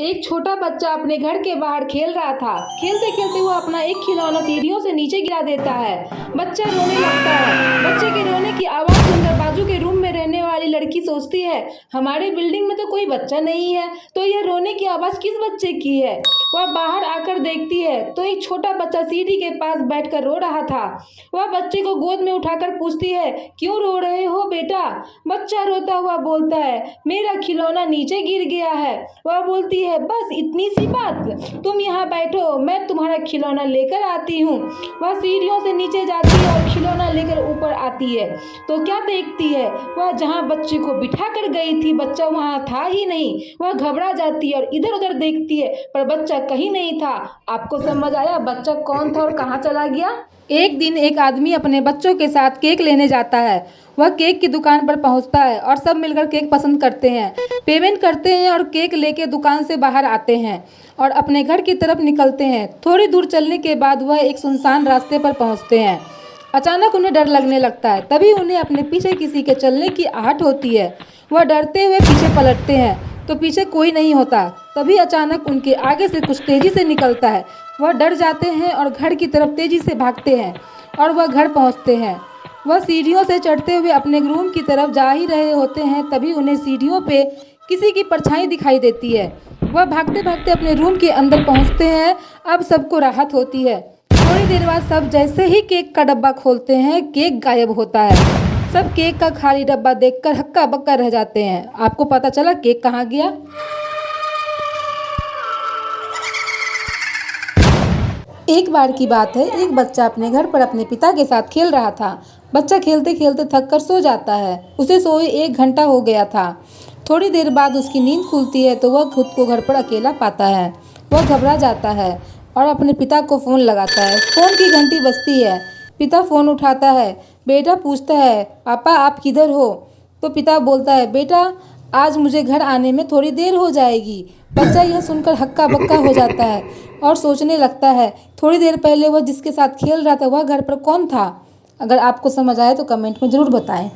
एक छोटा बच्चा अपने घर के बाहर खेल रहा था। खेलते खेलते वो अपना एक खिलौना सीढ़ियों से नीचे गिरा देता है। बच्चा रोने लगता है। बच्चे के रोने की आवाज़ सुनकर बाजू के रूम में रहने वाली लड़की सोचती है, हमारे बिल्डिंग में तो कोई बच्चा नहीं है, तो यह रोने की आवाज़ किस बच्चे की है। वह बाहर आकर देखती है तो एक छोटा बच्चा सीढ़ी के पास बैठकर रो रहा था। वह बच्चे को गोद में उठाकर पूछती है, क्यों रो रहे हो बेटा। बच्चा रोता हुआ बोलता है, मेरा खिलौना नीचे गिर गया है। वह बोलती है, बस इतनी सी बात, तुम यहाँ बैठो, मैं तुम्हारा खिलौना लेकर आती हूँ। वह सीढ़ियों से नीचे जाती है और खिलौना लेकर ऊपर आती है तो क्या देखती है, वह जहाँ बच्चे को बिठा कर गई थी बच्चा वहाँ था ही नहीं। वह घबरा जाती है और इधर उधर देखती है पर बच्चा कहीं नहीं था। आपको समझ आया बच्चा कौन था और कहाँ चला गया। एक दिन एक आदमी अपने बच्चों के साथ केक लेने जाता है। वह केक की दुकान पर पहुंचता है और सब मिलकर केक पसंद करते हैं, पेमेंट करते हैं और केक लेके दुकान से बाहर आते हैं और अपने घर की तरफ निकलते हैं। थोड़ी दूर चलने के बाद वह एक सुनसान रास्ते पर पहुंचते हैं। अचानक उन्हें डर लगने लगता है। तभी उन्हें अपने पीछे किसी के चलने की आहट होती है। वह डरते हुए पीछे पलटते हैं तो पीछे कोई नहीं होता। तभी अचानक उनके आगे से कुछ तेजी से निकलता है। वह डर जाते हैं और घर की तरफ तेजी से भागते हैं और वह घर पहुंचते हैं। वह सीढ़ियों से चढ़ते हुए अपने रूम की तरफ जा ही रहे होते हैं। तभी उन्हें सीढ़ियों पे किसी की परछाई दिखाई देती है। वह भागते भागते अपने रूम के अंदर पहुंचते हैं। अब सबको राहत होती है। थोड़ी देर बाद सब जैसे ही केक का डब्बा खोलते हैं, केक गायब होता है। सब केक का खाली डब्बा देखकर हक्का बक्का रह जाते हैं। आपको पता चला केक कहाँ गया। एक बार की बात है, एक बच्चा अपने घर पर अपने पिता के साथ खेल रहा था। बच्चा खेलते खेलते थक कर सो जाता है। उसे सोए 1 घंटा हो गया था। थोड़ी देर बाद उसकी नींद खुलती है तो वह खुद को घर पर अकेला पाता है। वह घबरा जाता है और अपने पिता को फ़ोन लगाता है। फ़ोन की घंटी बजती है। पिता फ़ोन उठाता है। बेटा पूछता है, पापा आप किधर हो। तो पिता बोलता है, बेटा आज मुझे घर आने में थोड़ी देर हो जाएगी। बच्चा यह सुनकर हक्का बक्का हो जाता है और सोचने लगता है, थोड़ी देर पहले वह जिसके साथ खेल रहा था वह घर पर कौन था। अगर आपको समझ आए तो कमेंट में ज़रूर बताएं।